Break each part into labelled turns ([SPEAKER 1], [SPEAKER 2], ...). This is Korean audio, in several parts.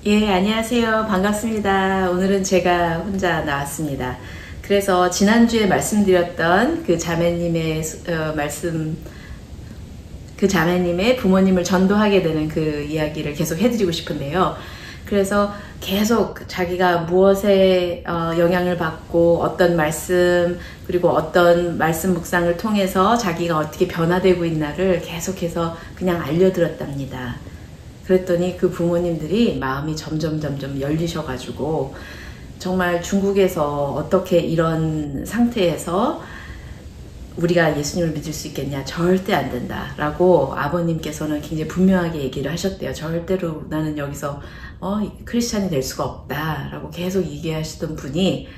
[SPEAKER 1] 예, 안녕하세요. 반갑습니다. 오늘은 제가 혼자 나왔습니다. 그래서 지난주에 말씀드렸던 그 자매님의 그 자매님의 부모님을 전도하게 되는 그 이야기를 계속 해드리고 싶은데요. 그래서 계속 자기가 무엇에 영향을 받고 어떤 말씀 그리고 어떤 말씀 묵상을 통해서 자기가 어떻게 변화되고 있나를 계속해서 그냥 알려드렸답니다. 그랬더니 그 부모님들이 마음이 점점 열리셔가지고 정말 중국에서 어떻게 이런 상태에서 우리가 예수님을 믿을 수 있겠냐? 절대 안 된다 라고 아버님께서는 굉장히 분명하게 얘기를 하셨대요. 절대로 나는 여기서 크리스찬이 될 수가 없다 라고 계속 얘기하시던 분이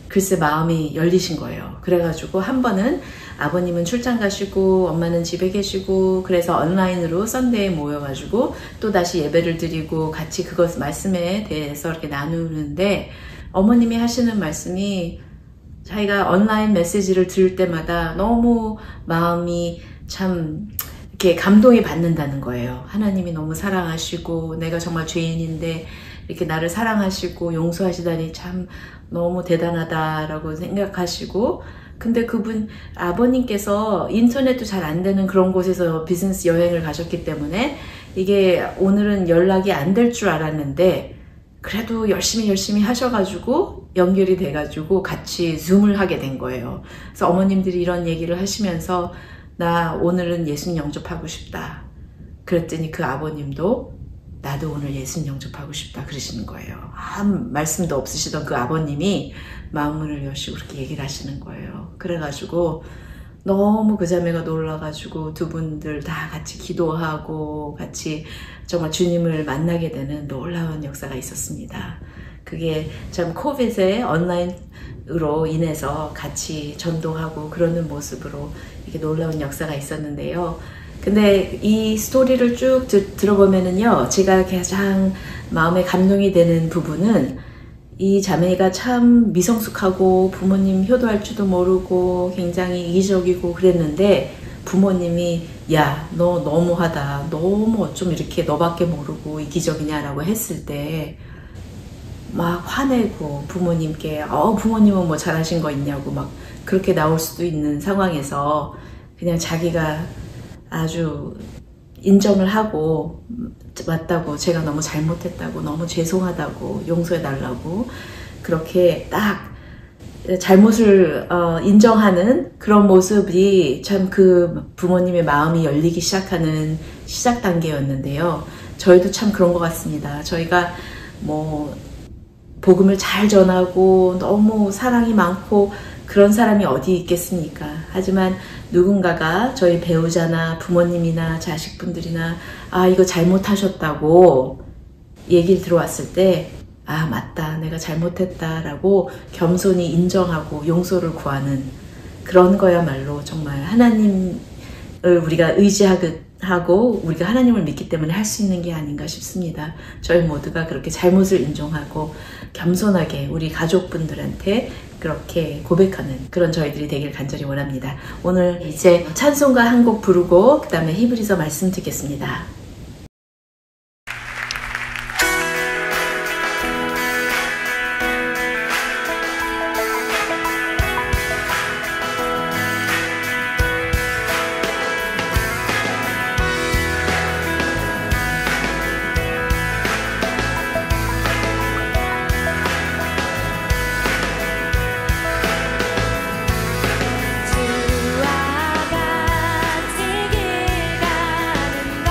[SPEAKER 1] 글쎄 마음이 열리신 거예요. 그래가지고 한 번은 아버님은 출장 가시고 엄마는 집에 계시고 그래서 온라인으로 썬데이에 모여가지고 또 다시 예배를 드리고 같이 그것 말씀에 대해서 이렇게 나누는데 어머님이 하시는 말씀이 자기가 온라인 메시지를 들을 때마다 너무 마음이 참 이렇게 감동이 받는다는 거예요. 하나님이 너무 사랑하시고 내가 정말 죄인인데 이렇게 나를 사랑하시고 용서하시다니 참 너무 대단하다라고 생각하시고 근데 그분 아버님께서 인터넷도 잘 안 되는 그런 곳에서 비즈니스 여행을 가셨기 때문에 이게 오늘은 연락이 안 될 줄 알았는데 그래도 열심히 하셔가지고 연결이 돼가지고 같이 줌을 하게 된 거예요. 그래서 어머님들이 이런 얘기를 하시면서 나 오늘은 예수님 영접하고 싶다. 그랬더니 그 아버님도 나도 오늘 예수님 영접하고 싶다 그러시는 거예요. 한 말씀도 없으시던 그 아버님이 마음문을 여시고 그렇게 얘기를 하시는 거예요. 그래가지고 너무 그 자매가 놀라가지고 두 분들 다 같이 기도하고 같이 정말 주님을 만나게 되는 놀라운 역사가 있었습니다. 그게 참 코빗의 온라인으로 인해서 같이 전도하고 그러는 모습으로 이렇게 놀라운 역사가 있었는데요. 근데 이 스토리를 쭉 들어보면은요, 제가 가장 마음에 감동이 되는 부분은 이 자매가 참 미성숙하고 부모님 효도할 줄도 모르고 굉장히 이기적이고 그랬는데 부모님이 야, 너 너무하다. 너무 어쩜 이렇게 너밖에 모르고 이기적이냐라고 했을 때 막 화내고 부모님께 부모님은 뭐 잘하신 거 있냐고 막 그렇게 나올 수도 있는 상황에서 그냥 자기가 아주 인정을 하고 맞다고 제가 너무 잘못했다고 너무 죄송하다고 용서해달라고 그렇게 딱 잘못을 인정하는 그런 모습이 참 그 부모님의 마음이 열리기 시작하는 시작 단계였는데요. 저희도 참 그런 것 같습니다. 저희가 뭐 복음을 잘 전하고 너무 사랑이 많고 그런 사람이 어디 있겠습니까? 하지만 누군가가 저희 배우자나 부모님이나 자식분들이나 이거 잘못하셨다고 얘기를 들어왔을 때 맞다 내가 잘못했다라고 겸손히 인정하고 용서를 구하는 그런 거야말로 정말 하나님을 우리가 의지하고 우리가 하나님을 믿기 때문에 할 수 있는 게 아닌가 싶습니다. 저희 모두가 그렇게 잘못을 인정하고 겸손하게 우리 가족분들한테 그렇게 고백하는 그런 저희들이 되길 간절히 원합니다. 오늘 이제 찬송가 한 곡 부르고 그 다음에 히브리서 말씀 듣겠습니다.
[SPEAKER 2] 주와 같이 길 가는 것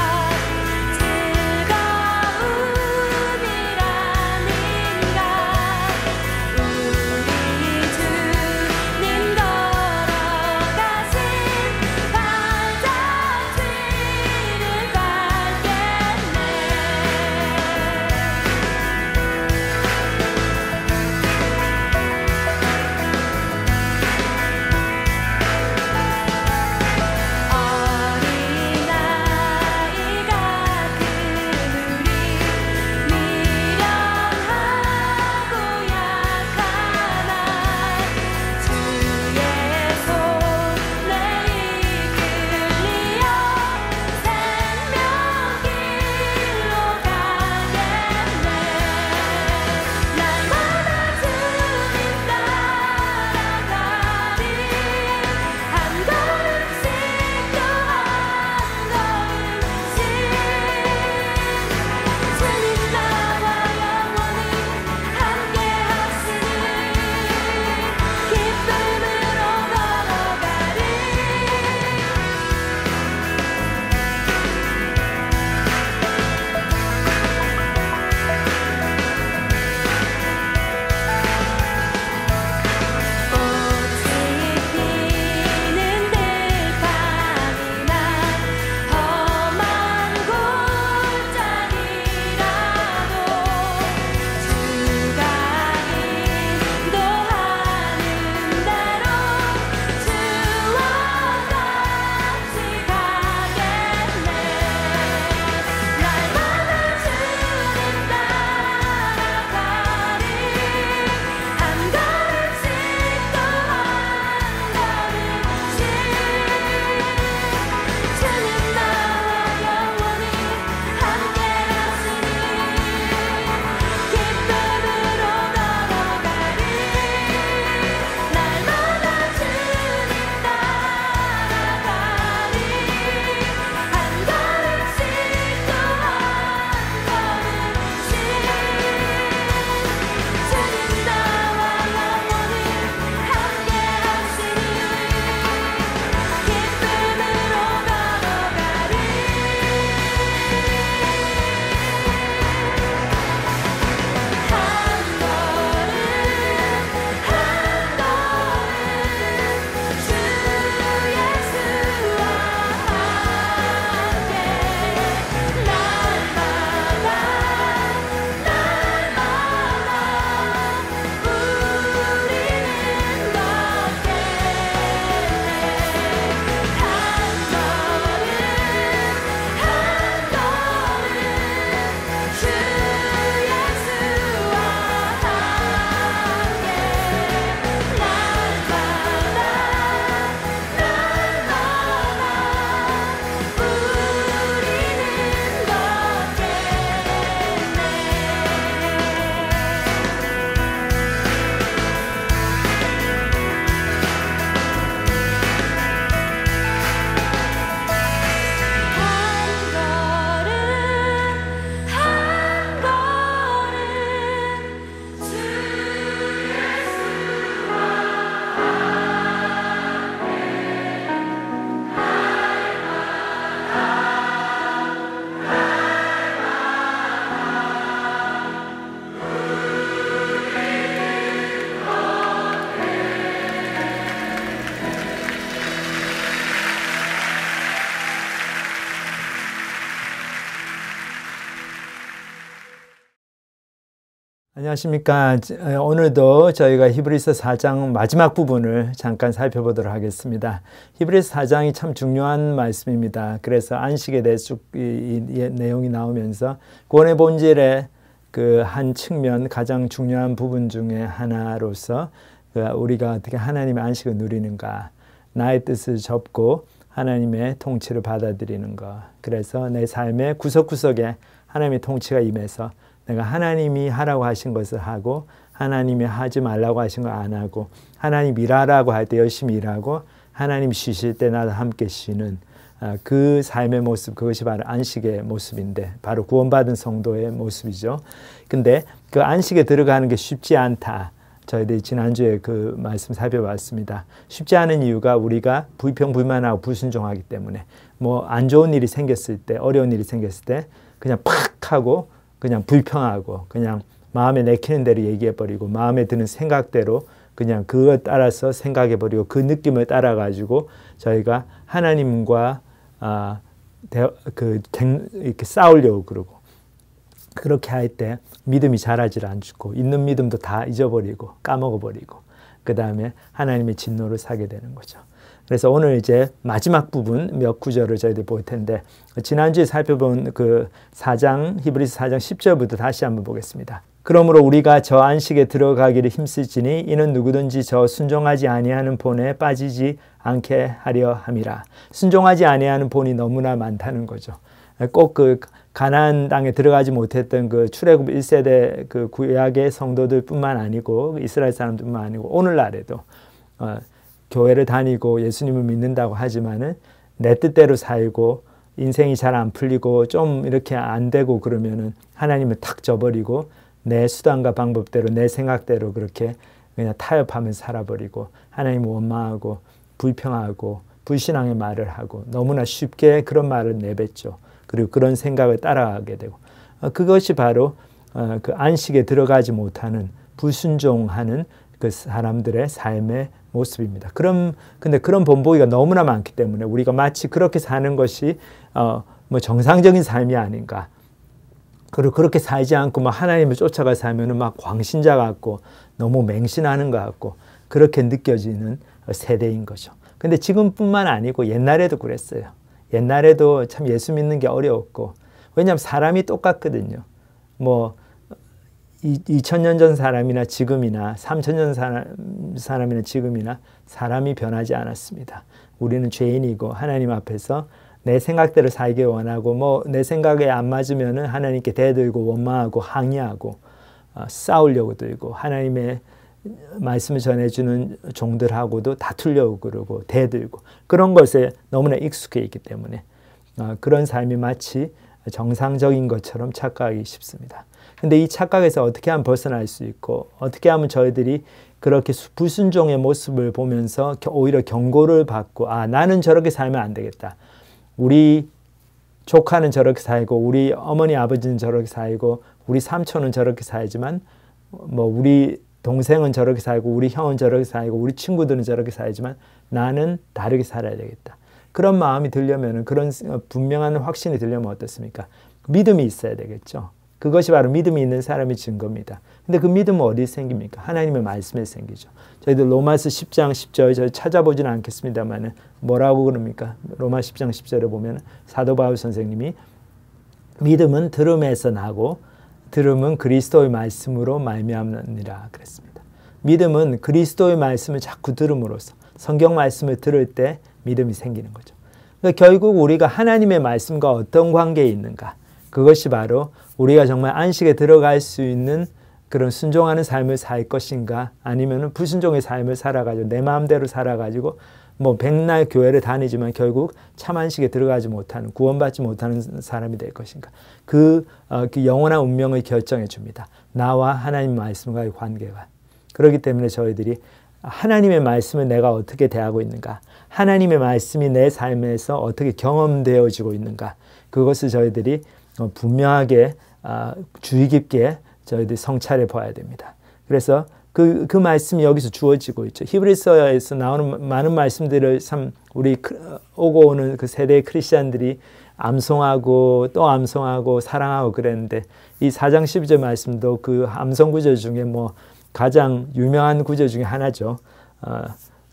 [SPEAKER 2] 안녕하십니까. 오늘도 저희가 히브리서 4장 마지막 부분을 잠깐 살펴보도록 하겠습니다. 히브리서 4장이 참 중요한 말씀입니다. 그래서 안식에 대해서 이 내용이 나오면서 구원의 본질의 그 한 측면, 가장 중요한 부분 중에 하나로서 우리가 어떻게 하나님의 안식을 누리는가, 나의 뜻을 접고 하나님의 통치를 받아들이는 것. 그래서 내 삶의 구석구석에 하나님의 통치가 임해서 내가 하나님이 하라고 하신 것을 하고 하나님이 하지 말라고 하신 거 안 하고 하나님 일하라고 할 때 열심히 일하고 하나님 쉬실 때 나도 함께 쉬는 그 삶의 모습, 그것이 바로 안식의 모습인데 바로 구원받은 성도의 모습이죠. 근데 그 안식에 들어가는 게 쉽지 않다. 저희들이 지난주에 그 말씀 살펴봤습니다. 쉽지 않은 이유가 우리가 불평불만하고 불순종하기 때문에 뭐 안 좋은 일이 생겼을 때, 어려운 일이 생겼을 때 그냥 팍 하고 그냥 불평하고 그냥 마음에 내키는 대로 얘기해버리고 마음에 드는 생각대로 그냥 그거 따라서 생각해버리고 그 느낌을 따라가지고 저희가 하나님과 이렇게 싸우려고 그러고 그렇게 할 때 믿음이 자라질 않고 있는 믿음도 다 잊어버리고 까먹어버리고 그 다음에 하나님의 진노를 사게 되는 거죠. 그래서 오늘 이제 마지막 부분 몇 구절을 저희들이 볼 텐데 지난주에 살펴본 그 4장 히브리서 4장 10절부터 다시 한번 보겠습니다. 그러므로 우리가 저 안식에 들어가기를 힘쓸지니 이는 누구든지 저 순종하지 아니하는 본에 빠지지 않게 하려 함이라. 순종하지 아니하는 본이 너무나 많다는 거죠. 꼭 그 가나안 땅에 들어가지 못했던 그 출애굽 1세대 그 구약의 성도들뿐만 아니고 이스라엘 사람들뿐만 아니고 오늘날에도 교회를 다니고 예수님을 믿는다고 하지만은 내 뜻대로 살고 인생이 잘 안 풀리고 좀 이렇게 안 되고 그러면은 하나님을 탁 져버리고 내 수단과 방법대로 내 생각대로 그렇게 그냥 타협하면서 살아버리고 하나님을 원망하고 불평하고 불신앙의 말을 하고 너무나 쉽게 그런 말을 내뱉죠. 그리고 그런 생각을 따라가게 되고 그것이 바로 그 안식에 들어가지 못하는 불순종하는 그 사람들의 삶의 모습입니다. 근데 그런 본보기가 너무나 많기 때문에 우리가 마치 그렇게 사는 것이 뭐 정상적인 삶이 아닌가. 그리고 그렇게 살지 않고 막 하나님을 쫓아가 살면은 막 광신자 같고 너무 맹신하는 것 같고 그렇게 느껴지는 세대인 거죠. 근데 지금뿐만 아니고 옛날에도 그랬어요. 옛날에도 참 예수 믿는 게 어려웠고 왜냐하면 사람이 똑같거든요. 뭐 2000년 전 사람이나 지금이나 3000년 사람이나 지금이나 사람이 변하지 않았습니다. 우리는 죄인이고 하나님 앞에서 내 생각대로 살기 원하고 뭐 내 생각에 안 맞으면은 하나님께 대들고 원망하고 항의하고 싸우려고 들고 하나님의 말씀을 전해주는 종들하고도 다투려고 그러고 대들고 그런 것에 너무나 익숙해 있기 때문에 그런 삶이 마치 정상적인 것처럼 착각하기 쉽습니다. 근데 이 착각에서 어떻게 하면 벗어날 수 있고 어떻게 하면 저희들이 그렇게 불순종의 모습을 보면서 오히려 경고를 받고 나는 저렇게 살면 안 되겠다. 우리 조카는 저렇게 살고 우리 어머니 아버지는 저렇게 살고 우리 삼촌은 저렇게 살지만 뭐 우리 동생은 저렇게 살고 우리 형은 저렇게 살고 우리 친구들은 저렇게 살지만 나는 다르게 살아야 되겠다. 그런 마음이 들려면 그런 분명한 확신이 들려면 어떻습니까? 믿음이 있어야 되겠죠. 그것이 바로 믿음이 있는 사람의 증거입니다. 근데 그 믿음은 어디서 생깁니까? 하나님의 말씀에 생기죠. 저희들 로마서 10장 10절 저희 찾아보지는 않겠습니다만 뭐라고 그럽니까? 로마 10장 10절에 보면 사도 바울 선생님이 믿음은 들음에서 나고 들음은 그리스도의 말씀으로 말미암느니라 그랬습니다. 믿음은 그리스도의 말씀을 자꾸 들음으로써 성경 말씀을 들을 때 믿음이 생기는 거죠. 그러니까 결국 우리가 하나님의 말씀과 어떤 관계에 있는가? 그것이 바로 우리가 정말 안식에 들어갈 수 있는 그런 순종하는 삶을 살 것인가 아니면 불순종의 삶을 살아가지고 내 마음대로 살아가지고 뭐 백날 교회를 다니지만 결국 참 안식에 들어가지 못하는 구원받지 못하는 사람이 될 것인가. 그 영원한 운명을 결정해 줍니다. 나와 하나님 말씀과의 관계가. 그렇기 때문에 저희들이 하나님의 말씀을 내가 어떻게 대하고 있는가, 하나님의 말씀이 내 삶에서 어떻게 경험되어지고 있는가, 그것을 저희들이 분명하게 주의 깊게 저희들이 성찰해 봐야 됩니다. 그래서 그 말씀이 여기서 주어지고 있죠. 히브리서에서 나오는 많은 말씀들을 참 우리 오고 오는 그 세대의 크리스찬들이 암송하고 또 암송하고 사랑하고 그랬는데 이 4장 12절 말씀도 그 암송 구절 중에 뭐 가장 유명한 구절 중에 하나죠.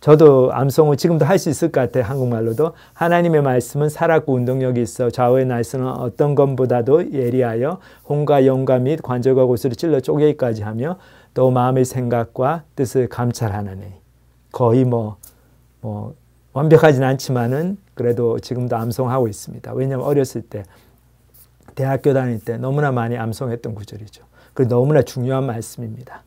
[SPEAKER 2] 저도 암송을 지금도 할 수 있을 것 같아요. 한국말로도. 하나님의 말씀은 살았고 운동력이 있어 좌우의 날선은 어떤 것보다도 예리하여 혼과 영과 및 관절과 골수를 찔러 쪼개기까지 하며 또 마음의 생각과 뜻을 감찰하나니. 거의 뭐 완벽하진 않지만은 그래도 지금도 암송하고 있습니다. 왜냐하면 어렸을 때 대학교 다닐 때 너무나 많이 암송했던 구절이죠. 그리고 너무나 중요한 말씀입니다.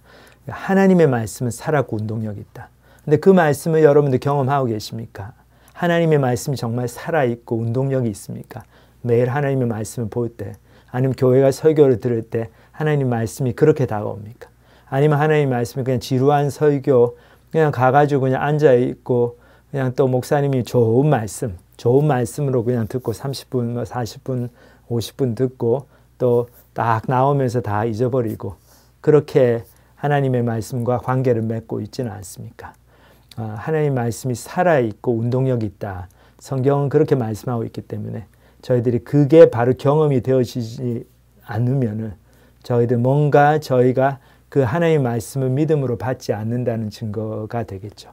[SPEAKER 2] 하나님의 말씀은 살았고 운동력이 있다. 근데 그 말씀을 여러분들 경험하고 계십니까? 하나님의 말씀이 정말 살아있고 운동력이 있습니까? 매일 하나님의 말씀을 볼 때, 아니면 교회가 설교를 들을 때 하나님 말씀이 그렇게 다가옵니까? 아니면 하나님 말씀이 그냥 지루한 설교, 그냥 가가지고 그냥 앉아있고 그냥 또 목사님이 좋은 말씀으로 그냥 듣고 30분, 40분, 50분 듣고 또 딱 나오면서 다 잊어버리고 그렇게 하나님의 말씀과 관계를 맺고 있지는 않습니까? 하나님의 말씀이 살아있고 운동력이 있다. 성경은 그렇게 말씀하고 있기 때문에 저희들이 그게 바로 경험이 되어지지 않으면은 저희들 뭔가 저희가 그 하나님의 말씀을 믿음으로 받지 않는다는 증거가 되겠죠.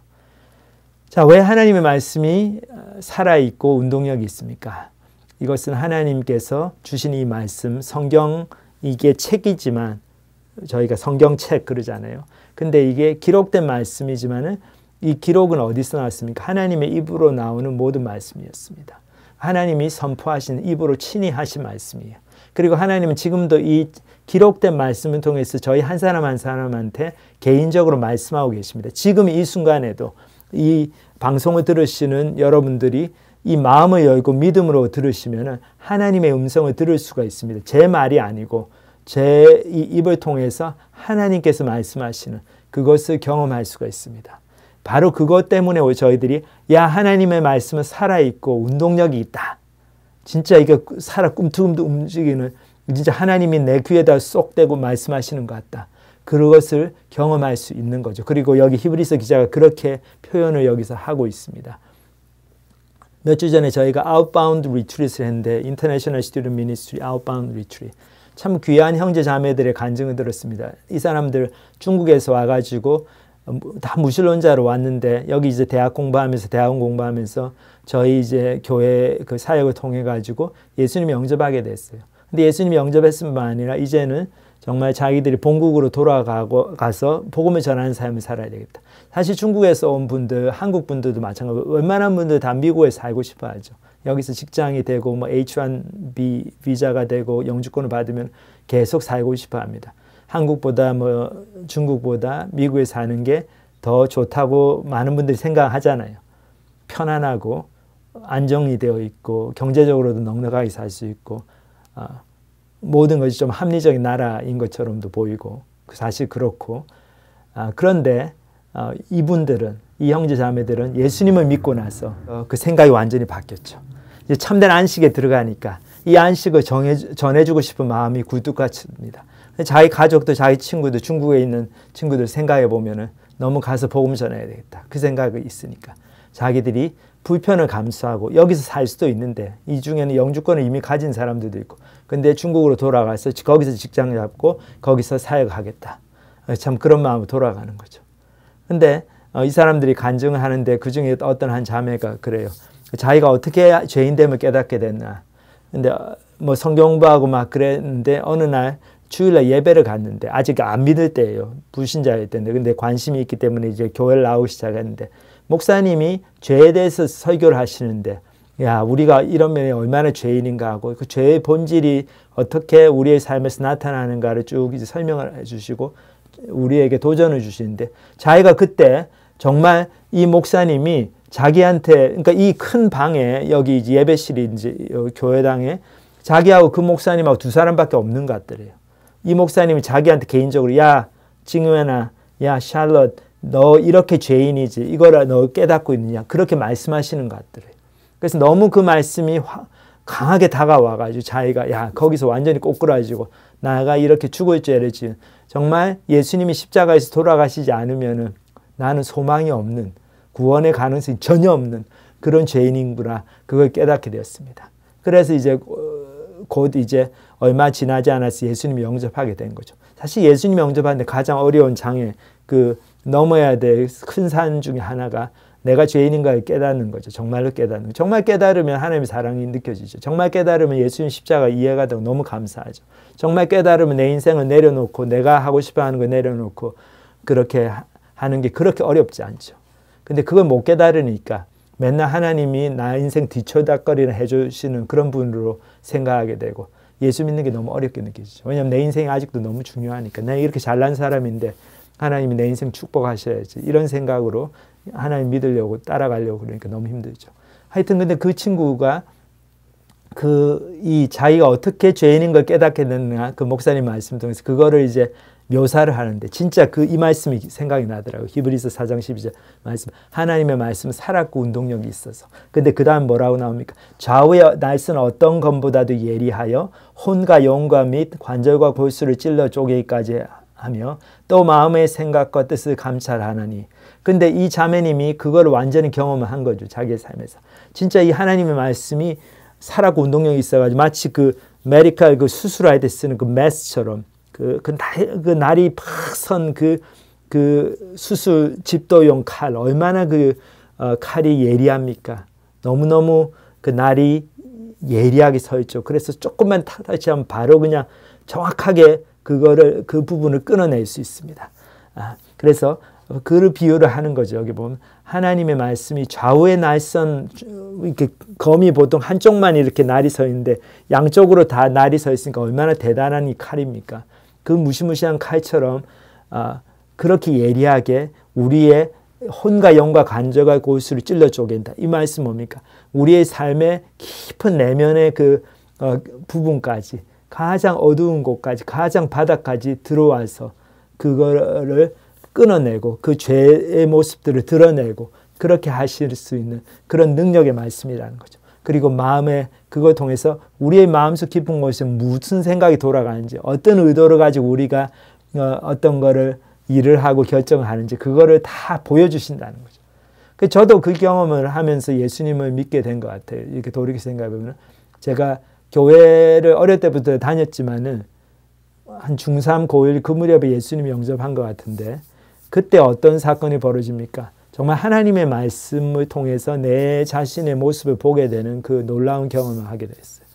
[SPEAKER 2] 자, 왜 하나님의 말씀이 살아있고 운동력이 있습니까? 이것은 하나님께서 주신 이 말씀, 성경 이게 책이지만 저희가 성경책 그러잖아요. 근데 이게 기록된 말씀이지만은 이 기록은 어디서 나왔습니까? 하나님의 입으로 나오는 모든 말씀이었습니다. 하나님이 선포하신 입으로 친히 하신 말씀이에요. 그리고 하나님은 지금도 이 기록된 말씀을 통해서 저희 한 사람 한 사람한테 개인적으로 말씀하고 계십니다. 지금 이 순간에도 이 방송을 들으시는 여러분들이 이 마음을 열고 믿음으로 들으시면 하나님의 음성을 들을 수가 있습니다. 제 말이 아니고 제 이 입을 통해서 하나님께서 말씀하시는 그것을 경험할 수가 있습니다. 바로 그것 때문에 저희들이 하나님의 말씀은 살아있고 운동력이 있다. 진짜 이게 살아 꿈틀꿈틀 움직이는 진짜 하나님이 내 귀에다 쏙 대고 말씀하시는 것 같다. 그것을 경험할 수 있는 거죠. 그리고 여기 히브리서 기자가 그렇게 표현을 여기서 하고 있습니다. 몇 주 전에 저희가 Outbound Retreat을 했는데 International Student Ministry Outbound Retreat. 참 귀한 형제 자매들의 간증을 들었습니다. 이 사람들 중국에서 와가지고 다 무신론자로 왔는데 여기 이제 대학원 공부하면서 저희 이제 교회 그 사역을 통해 가지고 예수님 영접하게 됐어요. 근데 예수님 영접했을 뿐만 아니라 이제는 정말 자기들이 본국으로 돌아가서 복음을 전하는 삶을 살아야 되겠다. 사실 중국에서 온 분들, 한국 분들도 마찬가지고 웬만한 분들 다 미국에 살고 싶어 하죠. 여기서 직장이 되고 뭐 H1B 비자가 되고 영주권을 받으면 계속 살고 싶어 합니다. 한국보다 뭐 중국보다 미국에 사는 게 더 좋다고 많은 분들이 생각하잖아요. 편안하고 안정이 되어 있고 경제적으로도 넉넉하게 살 수 있고 모든 것이 좀 합리적인 나라인 것처럼도 보이고 사실 그렇고 그런데 이분들은 이 형제 자매들은 예수님을 믿고 나서 그 생각이 완전히 바뀌었죠. 이제 참된 안식에 들어가니까 이 안식을 전해주고 싶은 마음이 굴뚝같습니다. 자기 가족도 자기 친구들 중국에 있는 친구들 생각해 보면은 너무 가서 복음 전해야 되겠다. 그 생각이 있으니까 자기들이 불편을 감수하고 여기서 살 수도 있는데 이 중에는 영주권을 이미 가진 사람들도 있고 근데 중국으로 돌아가서 거기서 직장 잡고 거기서 사역하겠다. 참 그런 마음으로 돌아가는 거죠. 근데 이 사람들이 간증을 하는데 그 중에 어떤 한 자매가 그래요. 자기가 어떻게 죄인됨을 깨닫게 됐나. 근데 뭐 성경 공부하고 막 그랬는데 어느 날 주일날 예배를 갔는데 아직 안 믿을 때예요. 불신자일 때인데 근데 관심이 있기 때문에 이제 교회를 나오기 시작했는데 목사님이 죄에 대해서 설교를 하시는데 야 우리가 이런 면에 얼마나 죄인인가 하고 그 죄의 본질이 어떻게 우리의 삶에서 나타나는가를 쭉 이제 설명을 해주시고 우리에게 도전을 주시는데 자기가 그때 정말 이 목사님이 자기한테 그러니까 이 큰 방에 여기 예배실이 이제 교회당에 자기하고 그 목사님하고 두 사람밖에 없는 것 같더래요. 이 목사님이 자기한테 개인적으로 야 징웨나 야 샬롯 너 이렇게 죄인이지 이거라 너 깨닫고 있느냐 그렇게 말씀하시는 것 같더래요. 그래서 너무 그 말씀이 강하게 다가와가지고 자기가 야 거기서 완전히 꼬꾸라지고 나가 이렇게 죽을 죄를 지은 정말 예수님이 십자가에서 돌아가시지 않으면은 나는 소망이 없는 구원의 가능성이 전혀 없는 그런 죄인이구나 그걸 깨닫게 되었습니다. 그래서 이제 곧 이제 얼마 지나지 않아서 예수님이 영접하게 된 거죠. 사실 예수님이 영접하는데 가장 어려운 장애, 그 넘어야 될 큰 산 중에 하나가 내가 죄인인 걸 깨닫는 거죠. 정말로 깨닫는 거죠. 정말 깨달으면 하나님의 사랑이 느껴지죠. 정말 깨달으면 예수님 십자가 이해가 되고 너무 감사하죠. 정말 깨달으면 내 인생을 내려놓고 내가 하고 싶어 하는 걸 내려놓고 그렇게 하는 게 그렇게 어렵지 않죠. 근데 그걸 못 깨달으니까 맨날 하나님이 나 인생 뒤쳐닥거리나 해주시는 그런 분으로 생각하게 되고 예수 믿는 게 너무 어렵게 느껴지죠. 왜냐하면 내 인생이 아직도 너무 중요하니까. 내가 이렇게 잘난 사람인데 하나님이 내 인생 축복하셔야지. 이런 생각으로 하나님 믿으려고 따라가려고 그러니까 너무 힘들죠. 하여튼 근데 그 친구가 이 자기가 어떻게 죄인인 걸 깨닫게 됐느냐, 그 목사님 말씀 통해서 그거를 이제 묘사를 하는데 진짜 이 말씀이 생각이 나더라고요. 히브리서 4장 12절 말씀. 하나님의 말씀은 살았고 운동력이 있어서. 근데 그 다음 뭐라고 나옵니까? 좌우의 날선 어떤 검보다도 예리하여 혼과 영과 및 관절과 골수를 찔러 쪼개기까지 하며 또 마음의 생각과 뜻을 감찰하느니. 근데 이 자매님이 그걸 완전히 경험을 한 거죠. 자기의 삶에서. 진짜 이 하나님의 말씀이 살았고 운동력이 있어가지고 마치 그 메디칼 그 수술할 때 쓰는 그 메스처럼 그 날이 팍 선 그 수술 집도용 칼, 얼마나 칼이 예리합니까? 너무너무 그 날이 예리하게 서 있죠. 그래서 조금만 타치하면 바로 그냥 정확하게 그 부분을 끊어낼 수 있습니다. 그래서 그 비유를 하는 거죠. 여기 보면 하나님의 말씀이 좌우에 날선, 이렇게 검이 보통 한쪽만 이렇게 날이 서 있는데 양쪽으로 다 날이 서 있으니까 얼마나 대단한 이 칼입니까? 그 무시무시한 칼처럼 그렇게 예리하게 우리의 혼과 영과 관절과 골수를 찔러 쪼갠다. 이 말씀 뭡니까? 우리의 삶의 깊은 내면의 그 부분까지, 가장 어두운 곳까지, 가장 바닥까지 들어와서 그거를 끊어내고 그 죄의 모습들을 드러내고 그렇게 하실 수 있는 그런 능력의 말씀이라는 거죠. 그리고 마음에 그걸 통해서 우리의 마음속 깊은 곳에 무슨 생각이 돌아가는지, 어떤 의도를 가지고 우리가 어떤 거를 일을 하고 결정을 하는지 그거를 다 보여주신다는 거죠. 저도 그 경험을 하면서 예수님을 믿게 된 것 같아요. 이렇게 돌이켜 생각해보면 제가 교회를 어릴 때부터 다녔지만은 한 중3, 고1 그 무렵에 예수님이 영접한 것 같은데 그때 어떤 사건이 벌어집니까? 정말 하나님의 말씀을 통해서 내 자신의 모습을 보게 되는 그 놀라운 경험을 하게 됐어요.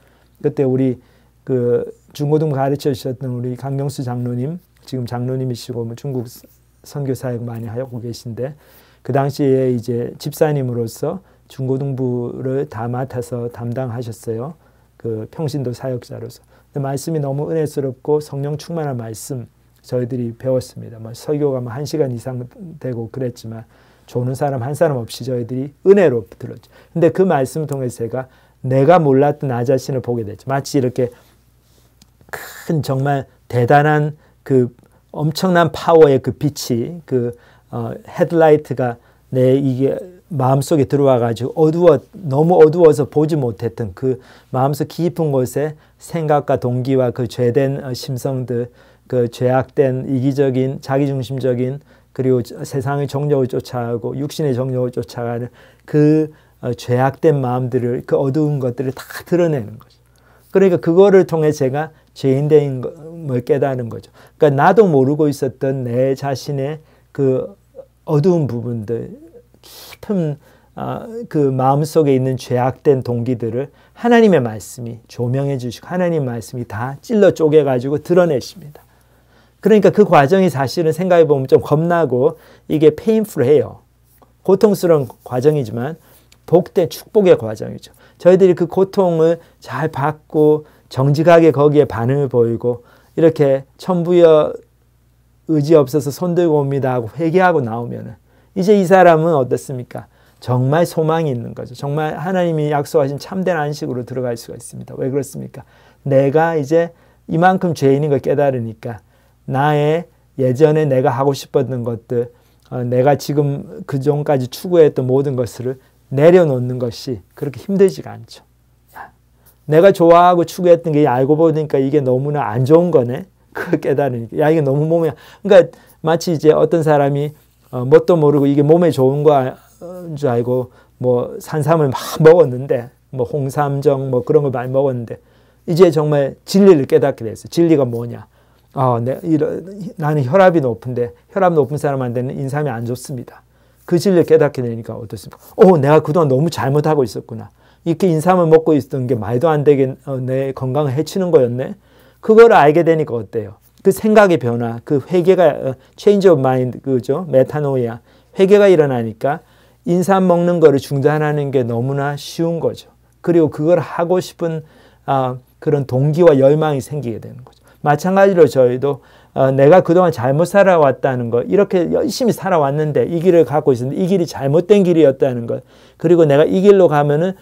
[SPEAKER 2] 그때 우리 그 중고등 가르쳐 주셨던 우리 강명수 장로님, 지금 장로님이시고 중국 선교 사역 많이 하고 계신데 그 당시에 이제 집사님으로서 중고등부를 다 맡아서 담당하셨어요. 그 평신도 사역자로서. 근데 말씀이 너무 은혜스럽고 성령 충만한 말씀 저희들이 배웠습니다. 뭐 설교가 1시간 이상 되고 그랬지만 조는 사람 한 사람 없이 저희들이 은혜로 들었죠. 근데 그 말씀을 통해서 내가 몰랐던 나 자신을 보게 됐죠. 마치 이렇게 큰 정말 대단한 그 엄청난 파워의 그 빛이 헤드라이트가 내 이게 마음속에 들어와 가지고 너무 어두워서 보지 못했던 그 마음속 깊은 곳에 생각과 동기와 그 죄된 심성들, 그 죄악된 이기적인 자기중심적인 그리고 세상의 정욕을 쫓아가고 육신의 정욕을 쫓아가는 그 죄악된 마음들을, 그 어두운 것들을 다 드러내는 거죠. 그러니까 그거를 통해 제가 죄인된 걸 깨닫는 거죠. 그러니까 나도 모르고 있었던 내 자신의 그 어두운 부분들, 깊은 그 마음속에 있는 죄악된 동기들을 하나님의 말씀이 조명해 주시고 하나님의 말씀이 다 찔러 쪼개가지고 드러내십니다. 그러니까 그 과정이 사실은 생각해 보면 좀 겁나고 이게 페인풀해요. 고통스러운 과정이지만 복된 축복의 과정이죠. 저희들이 그 고통을 잘 받고 정직하게 거기에 반응을 보이고 이렇게 천부여 의지 없어서 손들고 옵니다 하고 회개하고 나오면은 이제 이 사람은 어떻습니까? 정말 소망이 있는 거죠. 정말 하나님이 약속하신 참된 안식으로 들어갈 수가 있습니다. 왜 그렇습니까? 내가 이제 이만큼 죄인인 걸 깨달으니까 나의 예전에 내가 하고 싶었던 것들, 내가 지금 그 전까지 추구했던 모든 것을 내려놓는 것이 그렇게 힘들지가 않죠. 내가 좋아하고 추구했던 게 알고 보니까 이게 너무나 안 좋은 거네. 그걸 깨달으니까. 야, 이게 너무 몸에. 그러니까 마치 이제 어떤 사람이 뭣도 모르고 이게 몸에 좋은 거 줄 알고 뭐 산삼을 막 먹었는데 뭐 홍삼정 뭐 그런 걸 많이 먹었는데 이제 정말 진리를 깨닫게 됐어요. 진리가 뭐냐? 나는 혈압이 높은데 혈압 높은 사람한테는 인삼이 안 좋습니다. 그 진리를 깨닫게 되니까 어떻습니까? 내가 그동안 너무 잘못하고 있었구나. 이렇게 인삼을 먹고 있었던 게 말도 안 되게 내 건강을 해치는 거였네. 그걸 알게 되니까 어때요? 그 생각의 변화, 그 회개가 change of mind, 그죠? 메타노이아, 회개가 일어나니까 인삼 먹는 거를 중단하는 게 너무나 쉬운 거죠. 그리고 그걸 하고 싶은 그런 동기와 열망이 생기게 되는 거죠. 마찬가지로 저희도 내가 그동안 잘못 살아왔다는 것, 이렇게 열심히 살아왔는데 이 길을 갖고 있었는데 이 길이 잘못된 길이었다는 것, 그리고 내가 이 길로 가면은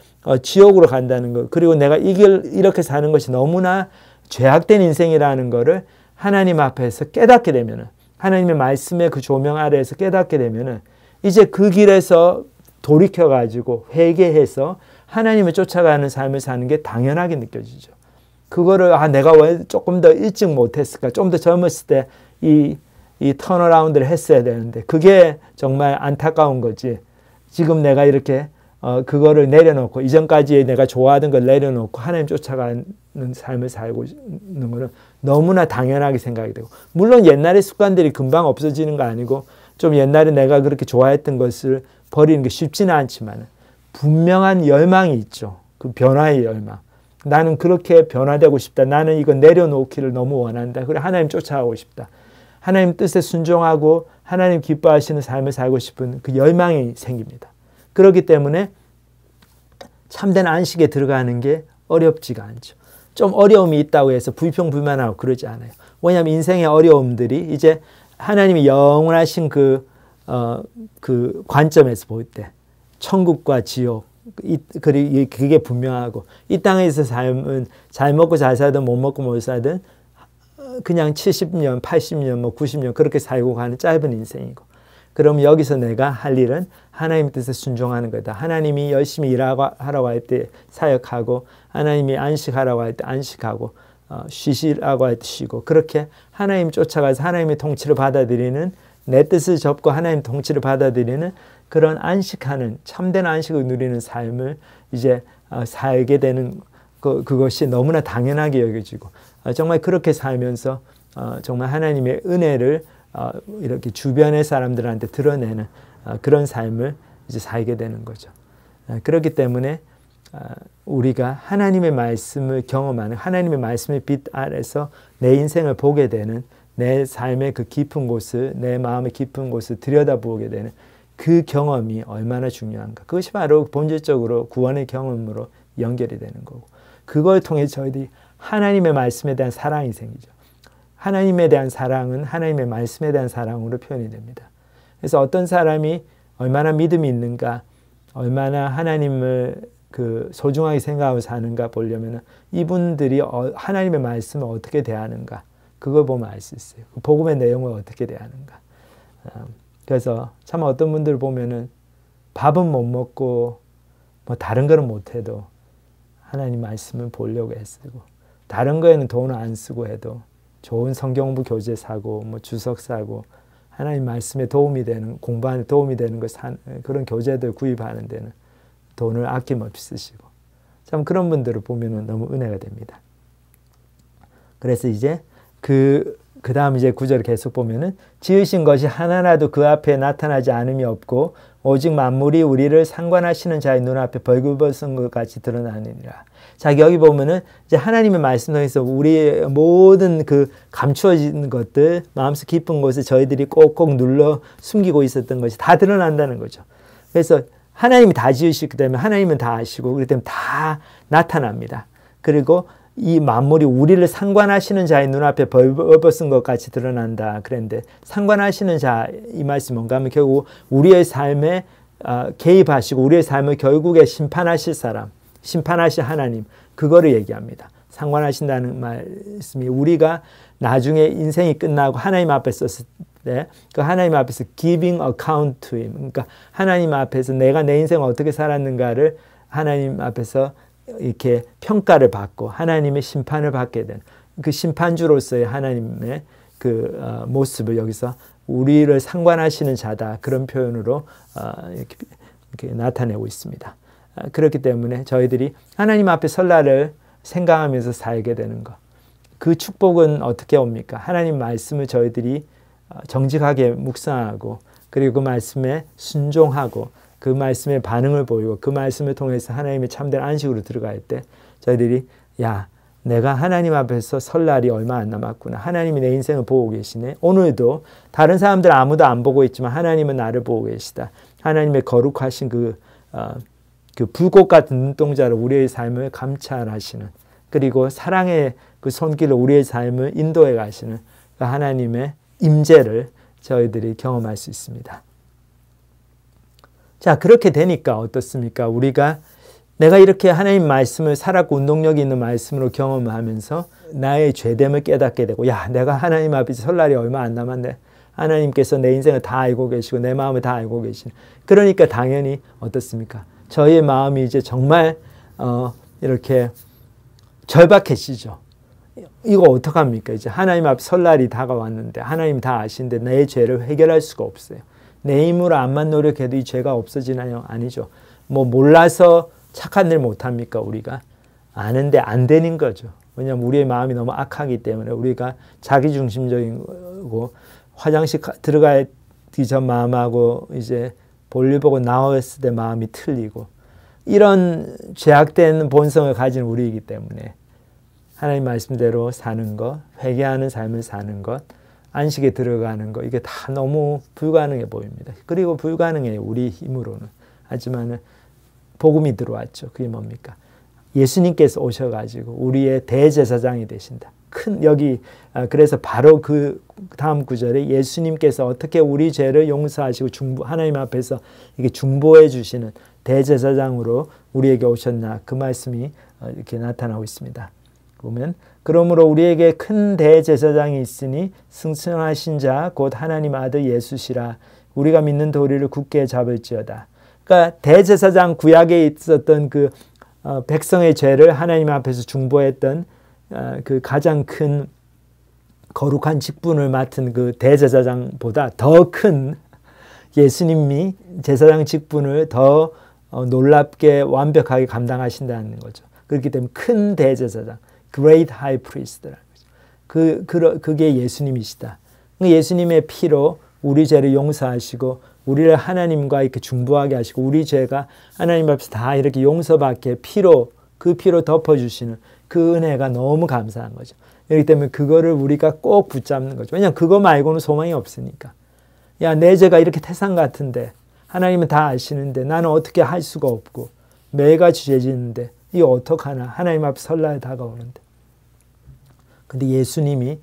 [SPEAKER 2] 지옥으로 간다는 것, 그리고 내가 이 길 이렇게 사는 것이 너무나 죄악된 인생이라는 것을 하나님 앞에서 깨닫게 되면은, 하나님의 말씀의 그 조명 아래에서 깨닫게 되면은 이제 그 길에서 돌이켜가지고 회개해서 하나님을 쫓아가는 삶을 사는 게 당연하게 느껴지죠. 그거를 내가 왜 조금 더 일찍 못했을까? 좀 더 젊었을 때 이 턴어라운드를 했어야 되는데 그게 정말 안타까운 거지. 지금 내가 이렇게 그거를 내려놓고 이전까지 내가 좋아하던 걸 내려놓고 하나님 쫓아가는 삶을 살고 있는 거는 너무나 당연하게 생각이 되고, 물론 옛날의 습관들이 금방 없어지는 거 아니고 좀 옛날에 내가 그렇게 좋아했던 것을 버리는 게 쉽지는 않지만 분명한 열망이 있죠. 그 변화의 열망. 나는 그렇게 변화되고 싶다. 나는 이거 내려놓기를 너무 원한다. 그래 하나님 쫓아가고 싶다. 하나님 뜻에 순종하고 하나님 기뻐하시는 삶을 살고 싶은 그 열망이 생깁니다. 그렇기 때문에 참된 안식에 들어가는 게 어렵지가 않죠. 좀 어려움이 있다고 해서 불평불만하고 그러지 않아요. 왜냐하면 인생의 어려움들이 이제 하나님이 영원하신 그 관점에서 볼 때 천국과 지옥, 그리고 그게 분명하고 이 땅에서 삶은 잘 먹고 잘 살든 못 먹고 못 살든 그냥 70년, 80년, 뭐 90년 그렇게 살고 가는 짧은 인생이고, 그럼 여기서 내가 할 일은 하나님 뜻에 순종하는 거다. 하나님이 열심히 하라고 할 때 사역하고, 하나님이 안식하라고 할 때 안식하고, 쉬시라고 할 때 쉬고, 그렇게 하나님 쫓아가서 하나님의 통치를 받아들이는, 내 뜻을 접고 하나님 통치를 받아들이는 그런 안식하는, 참된 안식을 누리는 삶을 이제 살게 되는 그것이 너무나 당연하게 여겨지고, 정말 그렇게 살면서 정말 하나님의 은혜를 이렇게 주변의 사람들한테 드러내는 그런 삶을 이제 살게 되는 거죠. 그렇기 때문에 우리가 하나님의 말씀을 경험하는, 하나님의 말씀의 빛 아래서 내 인생을 보게 되는, 내 삶의 그 깊은 곳을, 내 마음의 깊은 곳을 들여다보게 되는 그 경험이 얼마나 중요한가. 그것이 바로 본질적으로 구원의 경험으로 연결이 되는 거고, 그걸 통해 저희들이 하나님의 말씀에 대한 사랑이 생기죠. 하나님에 대한 사랑은 하나님의 말씀에 대한 사랑으로 표현이 됩니다. 그래서 어떤 사람이 얼마나 믿음이 있는가, 얼마나 하나님을 소중하게 생각하고 사는가 보려면 이분들이 하나님의 말씀을 어떻게 대하는가, 그걸 보면 알 수 있어요. 복음의 내용을 어떻게 대하는가. 그래서 참 어떤 분들 보면은 밥은 못 먹고 뭐 다른 거는 못 해도 하나님 말씀을 보려고 애쓰고, 다른 거에는 돈을 안 쓰고 해도 좋은 성경부 교재 사고 뭐 주석 사고 하나님 말씀에 도움이 되는, 공부하는 도움이 되는 거 그런 교재들 구입하는 데는 돈을 아낌없이 쓰시고, 참 그런 분들을 보면은 너무 은혜가 됩니다. 그래서 이제 그 다음 이제 구절을 계속 보면은 지으신 것이 하나라도 그 앞에 나타나지 않음이 없고 오직 만물이 우리를 상관하시는 자의 눈앞에 벌거벗은 것 같이 드러나느니라. 자, 여기 보면은 이제 하나님의 말씀 통해서 우리의 모든 그 감추어진 것들, 마음속 깊은 곳에 저희들이 꼭꼭 눌러 숨기고 있었던 것이 다 드러난다는 거죠. 그래서 하나님이 다 지으시기 때문에 하나님은 다 아시고, 그렇기 때문에 다 나타납니다. 그리고 이 만물이 우리를 상관하시는 자의 눈앞에 벌벗은 것 같이 드러난다 그랬는데, 상관하시는 자, 이 말씀이 뭔가 하면 결국 우리의 삶에 개입하시고 우리의 삶을 결국에 심판하실 사람, 심판하실 하나님, 그거를 얘기합니다. 상관하신다는 말씀이 우리가 나중에 인생이 끝나고 하나님 앞에 섰을 때 그 하나님 앞에서 giving account to him, 그러니까 하나님 앞에서 내가 내 인생을 어떻게 살았는가를 하나님 앞에서 이렇게 평가를 받고 하나님의 심판을 받게 된 그 심판주로서의 하나님의 그 모습을 여기서 우리를 상관하시는 자다, 그런 표현으로 이렇게 나타내고 있습니다. 그렇기 때문에 저희들이 하나님 앞에 설날을 생각하면서 살게 되는 것. 그 축복은 어떻게 옵니까? 하나님 말씀을 저희들이 정직하게 묵상하고 그리고 그 말씀에 순종하고 그 말씀에 반응을 보이고 그 말씀을 통해서 하나님의 참된 안식으로 들어갈 때 저희들이 야, 내가 하나님 앞에서 설날이 얼마 안 남았구나. 하나님이 내 인생을 보고 계시네. 오늘도 다른 사람들 아무도 안 보고 있지만 하나님은 나를 보고 계시다. 하나님의 거룩하신 그 불꽃 같은 눈동자로 우리의 삶을 감찰하시는 그리고 사랑의 그 손길로 우리의 삶을 인도해 가시는 그 하나님의 임재를 저희들이 경험할 수 있습니다. 자, 그렇게 되니까 어떻습니까? 우리가 내가 이렇게 하나님 말씀을 살았고 운동력이 있는 말씀으로 경험을 하면서 나의 죄됨을 깨닫게 되고 야, 내가 하나님 앞에서 설날이 얼마 안 남았네. 하나님께서 내 인생을 다 알고 계시고 내 마음을 다 알고 계시는 그러니까 당연히 어떻습니까? 저희의 마음이 이제 정말 이렇게 절박해지죠. 이거 어떡합니까? 이제 하나님 앞 설날이 다가왔는데 하나님 다 아시는데 내 죄를 해결할 수가 없어요. 내 힘으로 암만 노력해도 이 죄가 없어지나요? 아니죠. 뭐 몰라서 착한 일 못합니까? 우리가 아는데 안 되는 거죠. 왜냐하면 우리의 마음이 너무 악하기 때문에 우리가 자기중심적이고 화장실 들어가기 전 마음하고 이제 볼일 보고 나왔을 때 마음이 틀리고 이런 죄악된 본성을 가진 우리이기 때문에 하나님 말씀대로 사는 것, 회개하는 삶을 사는 것, 안식에 들어가는 것 이게 다 너무 불가능해 보입니다. 그리고 불가능해요. 우리 힘으로는. 하지만 복음이 들어왔죠. 그게 뭡니까? 예수님께서 오셔가지고 우리의 대제사장이 되신다. 그래서 바로 그 다음 구절에 예수님께서 어떻게 우리 죄를 용서하시고 하나님 앞에서 이게 중보해 주시는 대제사장으로 우리에게 오셨나 그 말씀이 이렇게 나타나고 있습니다. 보면 그러므로 우리에게 큰 대제사장이 있으니 승천하신 자 곧 하나님 아들 예수시라 우리가 믿는 도리를 굳게 잡을지어다. 그러니까 대제사장 구약에 있었던 그 백성의 죄를 하나님 앞에서 중보했던 그 가장 큰 거룩한 직분을 맡은 그 대제사장보다 더 큰 예수님이 제사장 직분을 더 놀랍게 완벽하게 감당하신다는 거죠. 그렇기 때문에 큰 대제사장, Great High Priest라는 거죠. 그게 예수님이시다. 예수님의 피로 우리 죄를 용서하시고 우리를 하나님과 이렇게 중보하게 하시고 우리 죄가 하나님 앞에서 다 이렇게 용서받게 그 피로 덮어주시는 그 은혜가 너무 감사한 거죠. 그렇기 때문에 그거를 우리가 꼭 붙잡는 거죠. 왜냐하면 그거 말고는 소망이 없으니까. 야, 내 죄가 이렇게 태산 같은데 하나님은 다 아시는데 나는 어떻게 할 수가 없고 매일같이 죄 짓는데 이거 어떡하나. 하나님 앞에 설날 다가오는데. 근데 예수님이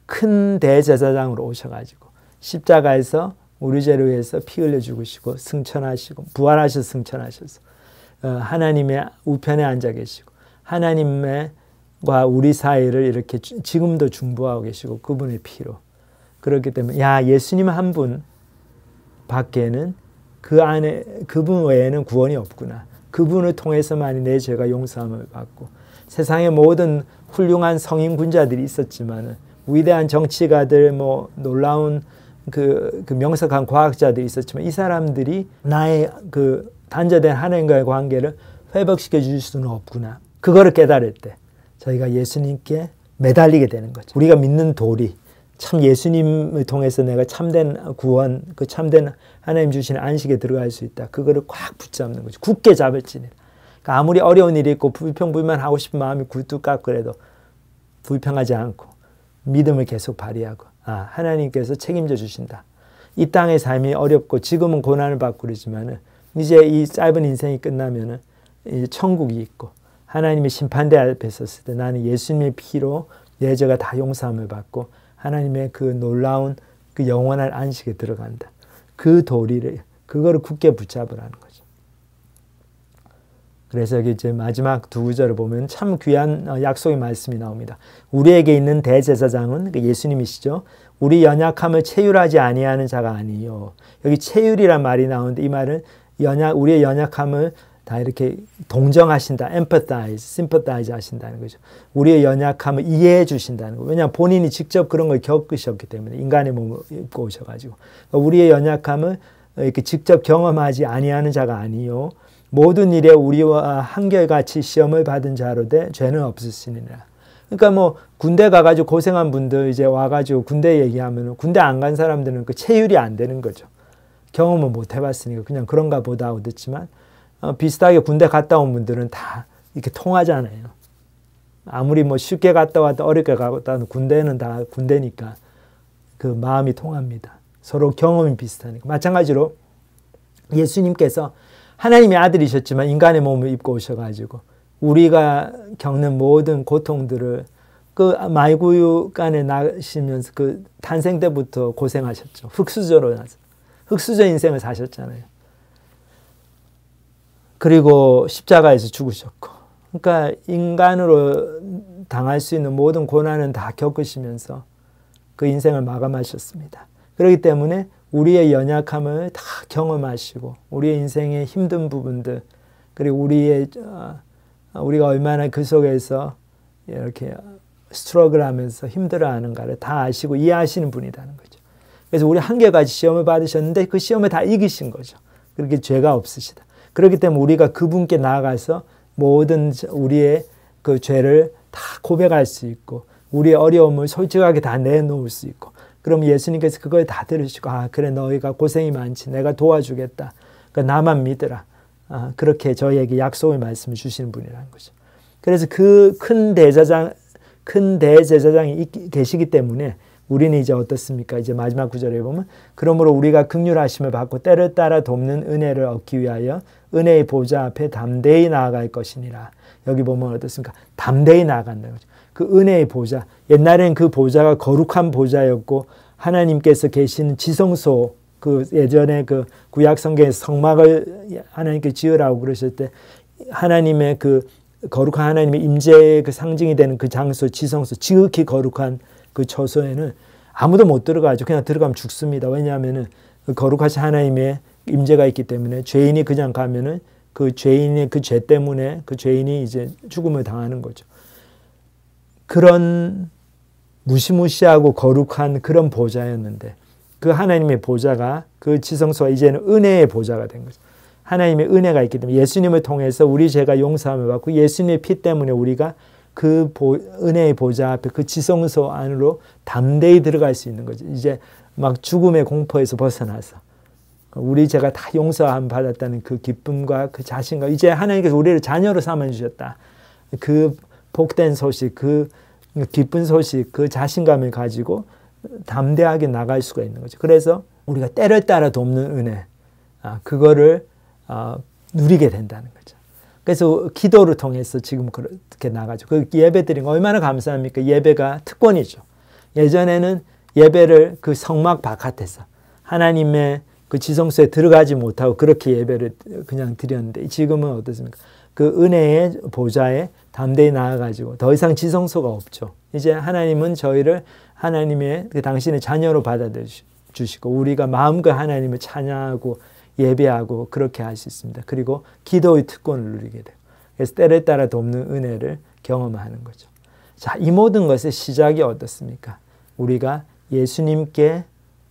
[SPEAKER 2] 큰 대제사장으로 오셔가지고 십자가에서 우리 죄를 위해서 피 흘려 죽으시고 승천하시고 부활하셔서 승천하셔서 하나님의 우편에 앉아 계시고 하나님과 우리 사이를 이렇게 지금도 중보하고 계시고 그분의 피로. 그렇기 때문에 야, 예수님 한 분 밖에는 그분 외에는 구원이 없구나. 그분을 통해서만이 내 죄가 용서함을 받고 세상의 모든 훌륭한 성인 군자들이 있었지만 위대한 정치가들 놀라운 그 명석한 과학자들이 있었지만 이 사람들이 나의 그 단절된 하나님과의 관계를 회복시켜 줄 수는 없구나. 그거를 깨달을 때 저희가 예수님께 매달리게 되는 거죠. 우리가 믿는 도리, 참 예수님을 통해서 내가 참된 구원, 그 참된 하나님 주시는 안식에 들어갈 수 있다. 그거를 꽉 붙잡는 거죠. 굳게 잡을지니. 그러니까 아무리 어려운 일이 있고 불평불만하고 싶은 마음이 굴뚝 깎으래도 불평하지 않고 믿음을 계속 발휘하고 하나님께서 책임져 주신다. 이 땅의 삶이 어렵고 지금은 고난을 받고 그러지만 이제 이 짧은 인생이 끝나면 이제 천국이 있고 하나님의 심판대 앞에 섰을 때 나는 예수님의 피로 내 죄가 다 용서함을 받고 하나님의 그 놀라운 그 영원한 안식에 들어간다. 그 도리를 그거를 굳게 붙잡으라는 거죠. 그래서 여기 이제 마지막 두 구절을 보면 참 귀한 약속의 말씀이 나옵니다. 우리에게 있는 대제사장은 예수님이시죠. 우리 연약함을 체휼하지 아니하는 자가 아니요. 여기 체휼이란 말이 나오는데 이 말은 우리의 연약함을 다 이렇게 동정하신다, empathize, sympathize 하신다는 거죠. 우리의 연약함을 이해해 주신다는 거예요. 왜냐하면 본인이 직접 그런 걸 겪으셨기 때문에 인간의 몸을 입고 오셔가지고 우리의 연약함을 이렇게 직접 경험하지 아니하는 자가 아니요. 모든 일에 우리와 한결같이 시험을 받은 자로되 죄는 없으시니라. 그러니까 뭐 군대 가가지고 고생한 분들 이제 와가지고 군대 얘기하면 군대 안 간 사람들은 그 체율이 안 되는 거죠. 경험을 못 해봤으니까 그냥 그런가 보다 하고 듣지만 비슷하게 군대 갔다 온 분들은 다 이렇게 통하잖아요. 아무리 뭐 쉽게 갔다 왔다 어렵게 갔다 왔다 군대는 다 군대니까 그 마음이 통합니다. 서로 경험이 비슷하니까. 마찬가지로 예수님께서 하나님의 아들이셨지만 인간의 몸을 입고 오셔가지고 우리가 겪는 모든 고통들을 그 말구유간에 나시면서 그 탄생 때부터 고생하셨죠. 흙수저로 나서 흙수저 인생을 사셨잖아요. 그리고 십자가에서 죽으셨고, 그러니까 인간으로 당할 수 있는 모든 고난은 다 겪으시면서 그 인생을 마감하셨습니다. 그렇기 때문에 우리의 연약함을 다 경험하시고 우리의 인생의 힘든 부분들 그리고 우리가 얼마나 그 속에서 이렇게 스트러글 하면서 힘들어하는가를 다 아시고 이해하시는 분이라는 거죠. 그래서 우리 한결같이 시험을 받으셨는데 그 시험을 다 이기신 거죠. 그렇게 죄가 없으시다. 그렇기 때문에 우리가 그분께 나아가서 모든 우리의 그 죄를 다 고백할 수 있고 우리의 어려움을 솔직하게 다 내놓을 수 있고 그럼 예수님께서 그걸 다 들으시고 아 그래 너희가 고생이 많지 내가 도와주겠다. 그러니까 나만 믿으라. 그렇게 저희에게 약속의 말씀을 주시는 분이라는 거죠. 그래서 그 큰 대제사장이 계시기 때문에 우리는 이제 어떻습니까? 이제 마지막 구절에 보면 그러므로 우리가 긍휼하심을 받고 때를 따라 돕는 은혜를 얻기 위하여 은혜의 보좌 앞에 담대히 나아갈 것이니라. 여기 보면 어떻습니까? 담대히 나아간다는 거죠. 그 은혜의 보좌. 옛날에는 그 보좌가 거룩한 보좌였고 하나님께서 계신 지성소 그 예전에 그 구약 성경에서 성막을 하나님께 지으라고 그러실 때 하나님의 그 거룩한 하나님의 임재의 그 상징이 되는 그 장소 지성소 지극히 거룩한 그 처소에는 아무도 못 들어가죠. 그냥 들어가면 죽습니다. 왜냐하면은 그 거룩하신 하나님의 임재가 있기 때문에 죄인이 그냥 가면은 그 죄인의 그 죄 때문에 그 죄인이 이제 죽음을 당하는 거죠. 그런 무시무시하고 거룩한 그런 보좌였는데 그 하나님의 보좌가 그 지성소가 이제는 은혜의 보좌가 된 거죠. 하나님의 은혜가 있기 때문에 예수님을 통해서 우리 죄가 용서함을 받고 예수님의 피 때문에 우리가 그 은혜의 보좌 앞에 그 지성소 안으로 담대히 들어갈 수 있는 거죠. 이제 막 죽음의 공포에서 벗어나서 우리 죄가 다 용서함 받았다는 그 기쁨과 그 자신감 이제 하나님께서 우리를 자녀로 삼아주셨다. 그 복된 소식 그 기쁜 소식 그 자신감을 가지고 담대하게 나갈 수가 있는 거죠. 그래서 우리가 때를 따라 돕는 은혜 그거를 누리게 된다는 거죠. 그래서 기도를 통해서 지금 그렇게 나가죠. 그 예배 드린 거 얼마나 감사합니까? 예배가 특권이죠. 예전에는 예배를 그 성막 바깥에서 하나님의 그 지성소에 들어가지 못하고 그렇게 예배를 그냥 드렸는데 지금은 어떻습니까? 그 은혜의 보좌에 담대히 나아가지고 더 이상 지성소가 없죠. 이제 하나님은 저희를 하나님의 그 당신의 자녀로 받아주시고 우리가 마음과 하나님을 찬양하고 예배하고 그렇게 할 수 있습니다. 그리고 기도의 특권을 누리게 돼요. 그래서 때를 따라 돕는 은혜를 경험하는 거죠. 자, 이 모든 것의 시작이 어떻습니까? 우리가 예수님께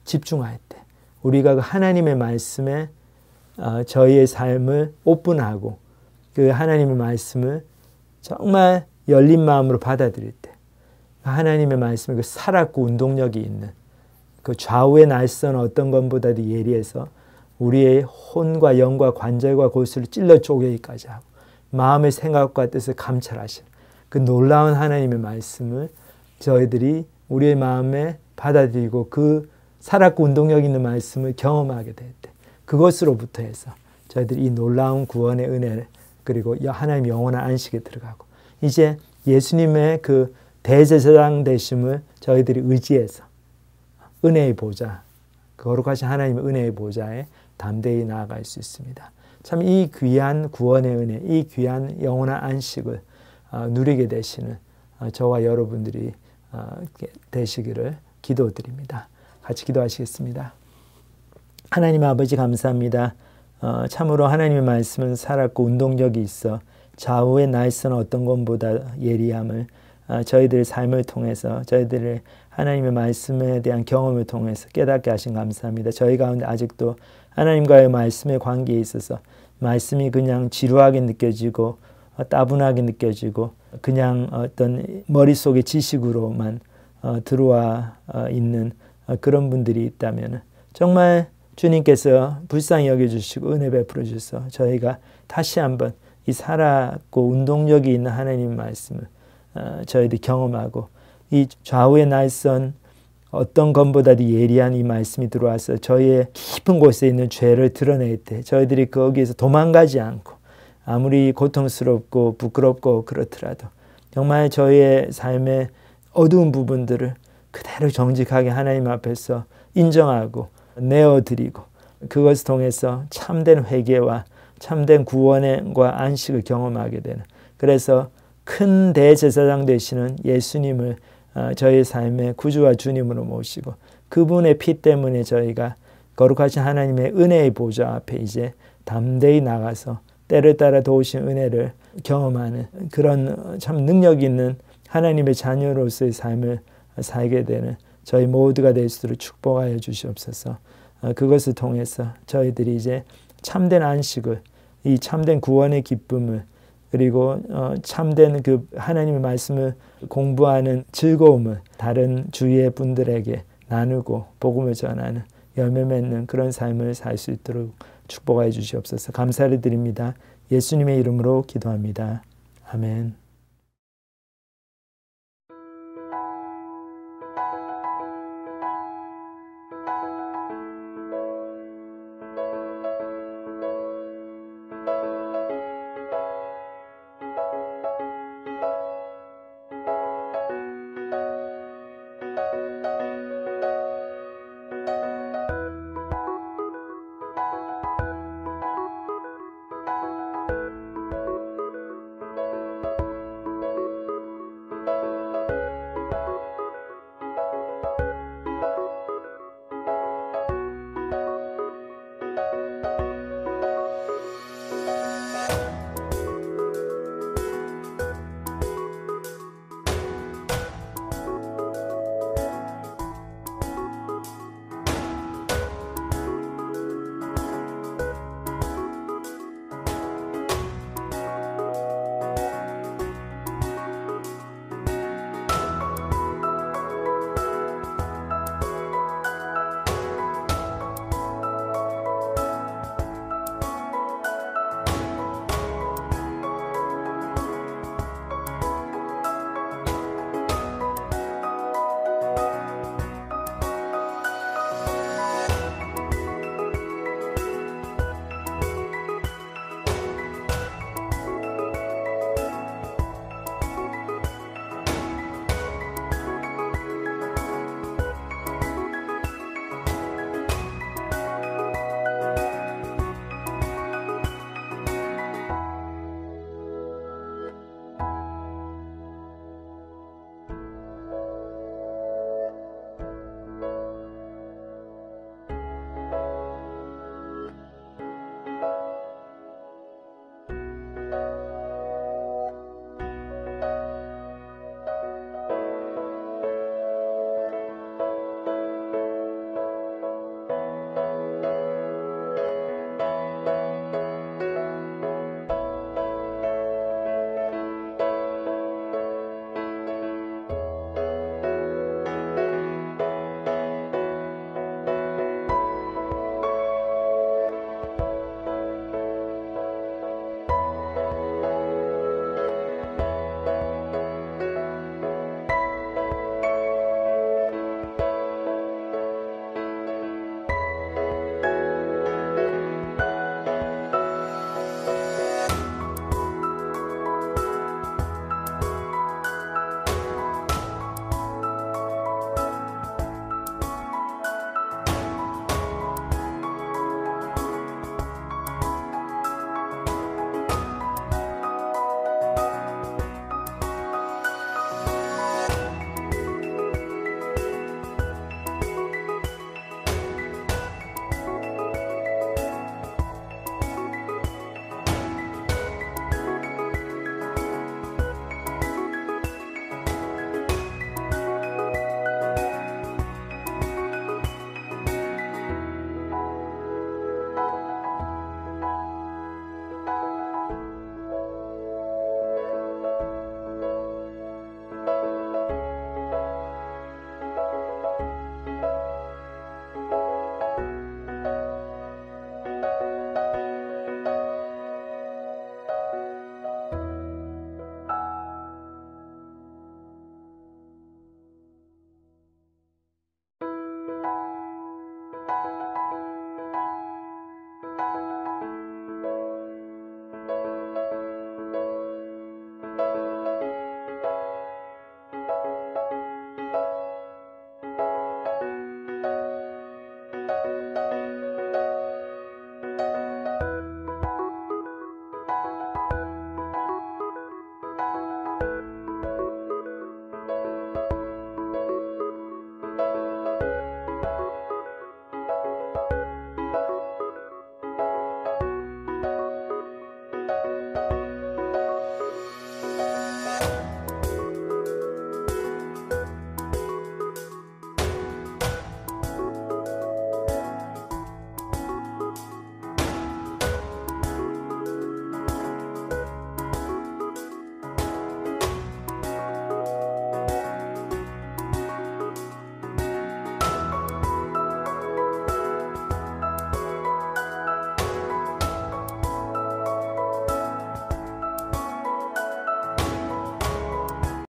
[SPEAKER 2] 집중할 때 우리가 그 하나님의 말씀에 저희의 삶을 오픈하고 그 하나님의 말씀을 정말 열린 마음으로 받아들일 때 하나님의 말씀에 그 살았고 운동력이 있는 그 좌우의 날선 어떤 것보다도 예리해서 우리의 혼과 영과 관절과 골수를 찔러 쪼개기까지 하고 마음의 생각과 뜻을 감찰하시는 그 놀라운 하나님의 말씀을 저희들이 우리의 마음에 받아들이고 그 살았고 운동력 있는 말씀을 경험하게 될 때 그것으로부터 해서 저희들이 이 놀라운 구원의 은혜 그리고 하나님 영원한 안식에 들어가고 이제 예수님의 그 대제사장 되심을 저희들이 의지해서 은혜의 보좌 거룩하신 하나님의 은혜의 보좌에 담대히 나아갈 수 있습니다. 참 이 귀한 구원의 은혜, 이 귀한 영원한 안식을 누리게 되시는 저와 여러분들이 되시기를 기도드립니다. 같이 기도하시겠습니다. 하나님 아버지 감사합니다. 참으로 하나님의 말씀은 살았고 운동력이 있어 좌우의 날선 어떤 것보다 예리함을 저희들의 삶을 통해서 저희들의 하나님의 말씀에 대한 경험을 통해서 깨닫게 하신 감사합니다. 저희 가운데 아직도 하나님과의 말씀의 관계에 있어서 말씀이 그냥 지루하게 느껴지고 따분하게 느껴지고 그냥 어떤 머릿속의 지식으로만 들어와 있는 그런 분들이 있다면 정말 주님께서 불쌍히 여겨주시고 은혜 베풀어 주셔서 저희가 다시 한번 이 살았고 운동력이 있는 하나님 말씀을 저희들이 경험하고 이 좌우의 날선 어떤 것보다도 예리한 이 말씀이 들어와서 저희의 깊은 곳에 있는 죄를 드러낼 때 저희들이 거기에서 도망가지 않고 아무리 고통스럽고 부끄럽고 그렇더라도 정말 저희의 삶의 어두운 부분들을 그대로 정직하게 하나님 앞에서 인정하고 내어드리고 그것을 통해서 참된 회개와 참된 구원과 안식을 경험하게 되는, 그래서 큰 대제사장 되시는 예수님을 저희 삶의 구주와 주님으로 모시고 그분의 피 때문에 저희가 거룩하신 하나님의 은혜의 보좌 앞에 이제 담대히 나가서 때를 따라 도우신 은혜를 경험하는 그런 참 능력 있는 하나님의 자녀로서의 삶을 살게 되는 저희 모두가 될 수 있도록 축복하여 주시옵소서. 그것을 통해서 저희들이 이제 참된 안식을, 이 참된 구원의 기쁨을, 그리고 참된 그 하나님의 말씀을 공부하는 즐거움을 다른 주위의 분들에게 나누고 복음을 전하는 열매 맺는 그런 삶을 살 수 있도록 축복하여 주시옵소서. 감사를 드립니다. 예수님의 이름으로 기도합니다. 아멘.